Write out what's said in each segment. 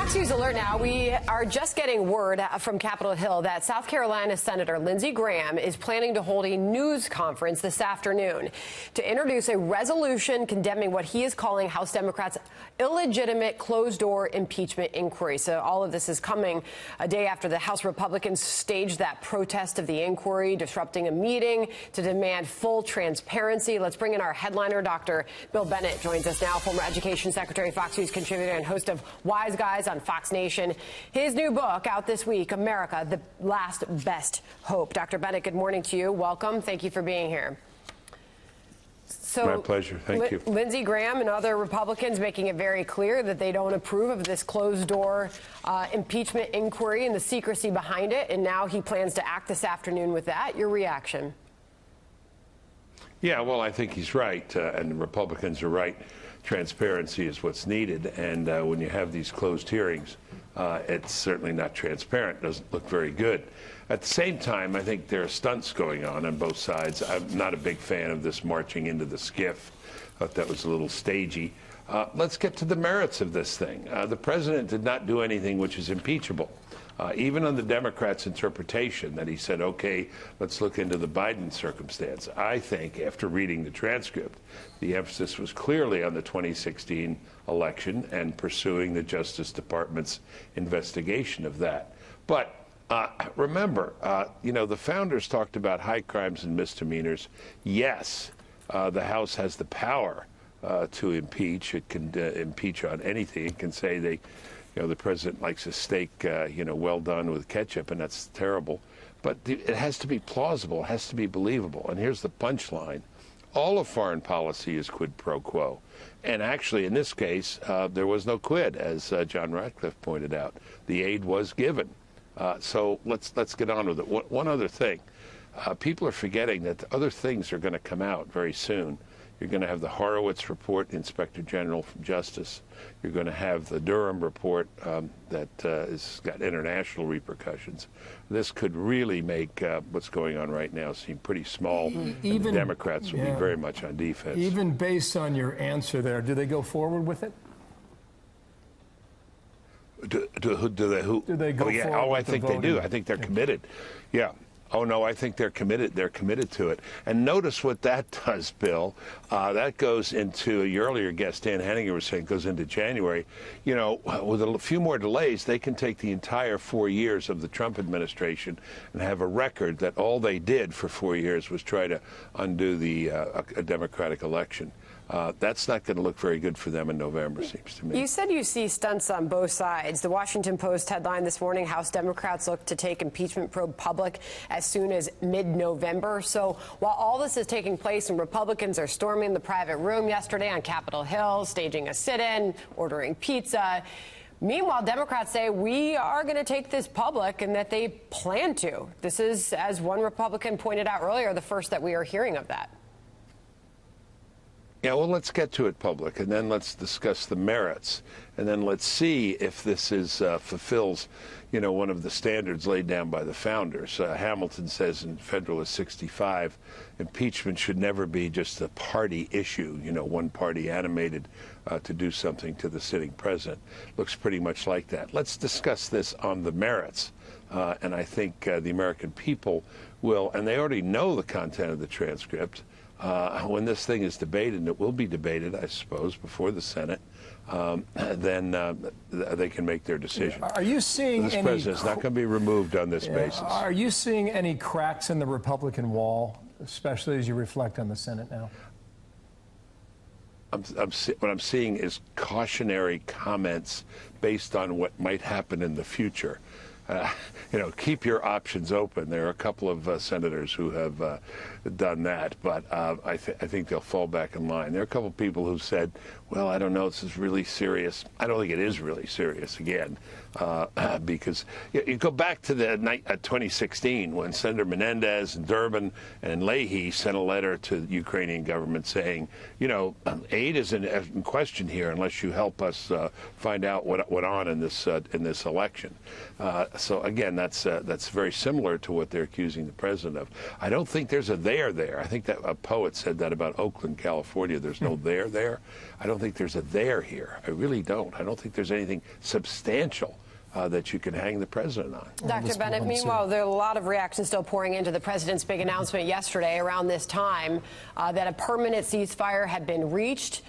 Fox News alert now. We are just getting word from Capitol Hill that South Carolina Senator Lindsey Graham is planning to hold a news conference this afternoon to introduce a resolution condemning what he is calling House Democrats' illegitimate closed-door impeachment inquiry. So all of this is coming a day after the House Republicans staged that protest of the inquiry, disrupting a meeting to demand full transparency. Let's bring in our headliner. Dr. Bill Bennett joins us now, former Education Secretary, Fox News contributor, and host of Wise Guys on Fox Nation. His new book out this week, America, the Last Best Hope. Dr. Bennett, good morning to you. Welcome. Thank you for being here. So, my pleasure. Thank you. Lindsey Graham and other Republicans making it very clear that they don't approve of this closed-door impeachment inquiry and the secrecy behind it, and now he plans to act this afternoon with that. Your reaction? Yeah, well, I think he's right, and the Republicans are right. Transparency is what's needed, and when you have these closed hearings, it's certainly not transparent. It doesn't look very good. At the same time, I think there are stunts going on both sides. I'm not a big fan of this marching into the skiff. Thought that was a little stagey. Let's get to the merits of this thing. The president did not do anything which is impeachable. Even on the Democrats' interpretation that he said, okay, let's look into the Biden circumstance. I think, after reading the transcript, the emphasis was clearly on the 2016 election and pursuing the Justice Department's investigation of that. But remember, you know, the founders talked about high crimes and misdemeanors. Yes, the House has the power to impeach. It can impeach on anything. It can say the president likes a steak, well done with ketchup, and that's terrible. But it has to be plausible. It has to be believable. And here's the punchline. All of foreign policy is quid pro quo. And actually, in this case, there was no quid, as John Ratcliffe pointed out. The aid was given. So let's get on with it. One other thing. People are forgetting that other things are going to come out very soon. You're going to have the Horowitz report, Inspector General from Justice. You're going to have the Durham report that has got international repercussions. This could really make what's going on right now seem pretty small. Even the Democrats will be very much on defense. Even based on your answer there, do they go forward with it? Do they go forward? Oh, I think they do. I think they're committed. Yeah. Oh, no, I think they're committed. They're committed to it. And notice what that does, Bill. That goes into, your earlier guest, Dan Henninger, was saying, goes into January. You know, with a few more delays, they can take the entire 4 years of the Trump administration and have a record that all they did for 4 years was try to undo a Democratic election. That's not going to look very good for them in November, seems to me. You said you see stunts on both sides. The Washington Post headline this morning, House Democrats look to take impeachment probe public as soon as mid-November. So while all this is taking place and Republicans are storming the private room yesterday on Capitol Hill, staging a sit-in, ordering pizza, meanwhile, Democrats say we are going to take this public and that they plan to. This is, as one Republican pointed out earlier, the first that we are hearing of that. Yeah, well, let's get to it public, and then let's discuss the merits, and then let's see if this fulfills, one of the standards laid down by the founders. Hamilton says in Federalist 65, impeachment should never be just a party issue, one party animated to do something to the sitting president. Looks pretty much like that. Let's discuss this on the merits, and I think the American people will, and they already know the content of the transcript. When this thing is debated, and it will be debated, I suppose, before the Senate, then they can make their decision. Are you seeing this president's not going to be removed on this basis. Are you seeing any cracks in the Republican wall, especially as you reflect on the Senate now? What I'm seeing is cautionary comments based on what might happen in the future. Keep your options open. There are a couple of senators who have done that, but I think they'll fall back in line. There are a couple of people who said, well, I don't know, this is really serious. I don't think it is really serious, again, because you go back to the 2016 when Senator Menendez and Durbin and Leahy sent a letter to the Ukrainian government saying, aid is in question here unless you help us find out what went on in this election. So again, that's very similar to what they're accusing the president of. I don't think there's a there there. I think that a poet said that about Oakland, California. There's no there there. I don't think there's a there here. I really don't. I don't think there's anything substantial that you can hang the president on. Dr. Bennett, meanwhile, there are a lot of reactions still pouring into the president's big announcement yesterday around this time that a permanent ceasefire had been reached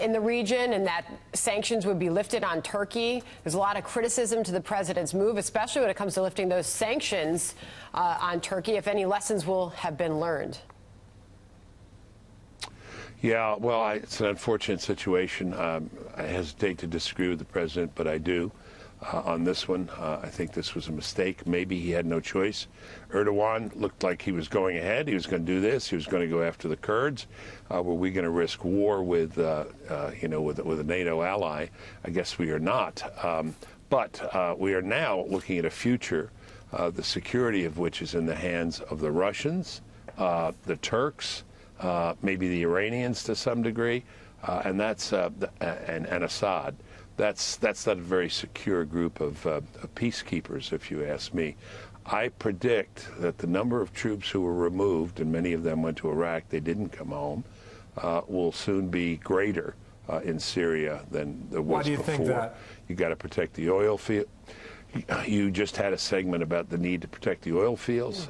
in the region and that sanctions would be lifted on Turkey. There's a lot of criticism to the president's move, especially when it comes to lifting those sanctions on Turkey, if any lessons will have been learned. Yeah, well, it's an unfortunate situation. I hesitate to disagree with the president, but I do. On this one, I think this was a mistake. Maybe he had no choice. Erdogan looked like he was going ahead. He was going to do this. He was going to go after the Kurds. Were we going to risk war with, with a NATO ally? I guess we are not. But we are now looking at a future, the security of which is in the hands of the Russians, the Turks, maybe the Iranians to some degree, and that's and Assad. That's not a very secure group of peacekeepers, if you ask me. I predict that the number of troops who were removed, and many of them went to Iraq, they didn't come home, will soon be greater in Syria than there was before. Why do you think that? You got to protect the oil field. You just had a segment about the need to protect the oil fields,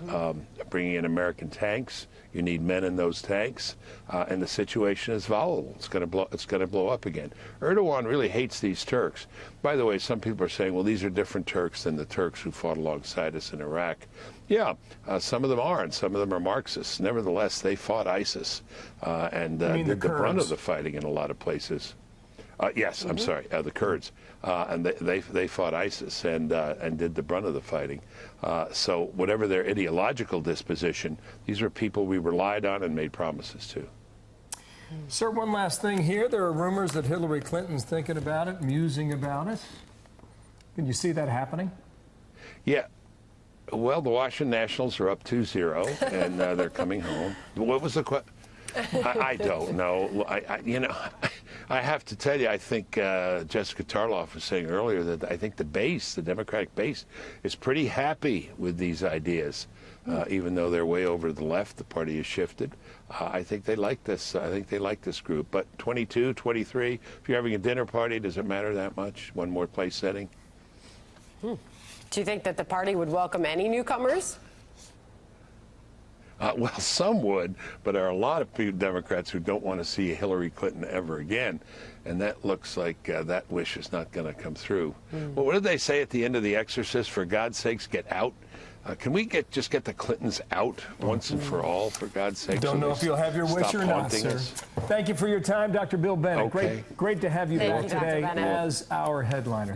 bringing in American tanks. You need men in those tanks, and the situation is volatile. It's going to blow up again. Erdogan really hates these Turks. By the way, some people are saying, well, these are different Turks than the Turks who fought alongside us in Iraq. Yeah, some of them are, and some of them are Marxists. Nevertheless, they fought ISIS and did the brunt of the fighting in a lot of places. Yes, I'm sorry, the Kurds, and they fought ISIS and did the brunt of the fighting. So whatever their ideological disposition, these are people we relied on and made promises to. Sir, one last thing here. There are rumors that Hillary Clinton's thinking about it, musing about it. Can you see that happening? Yeah. Well, the Washington Nationals are up 2-0, and they're coming home. What was the question? I don't know. I have to tell you, I think Jessica Tarloff was saying earlier that I think the base, the Democratic base, is pretty happy with these ideas. Even though they're way over to the left, the party has shifted. I think they like this. I think they like this group. But 22, 23, if you're having a dinner party, does it matter that much? One more place setting? Do you think that the party would welcome any newcomers? Well, some would, but there are a lot of Democrats who don't want to see Hillary Clinton ever again, and that looks like that wish is not going to come through. Well, what did they say at the end of The Exorcist? For God's sakes, get out. Can we just get the Clintons out once and for all, for God's sake? Don't know if you'll have your wish or not, sir. Thank you for your time, Dr. Bill Bennett. Okay. Great to have you back you, today Dr. Bennett, as our headliner.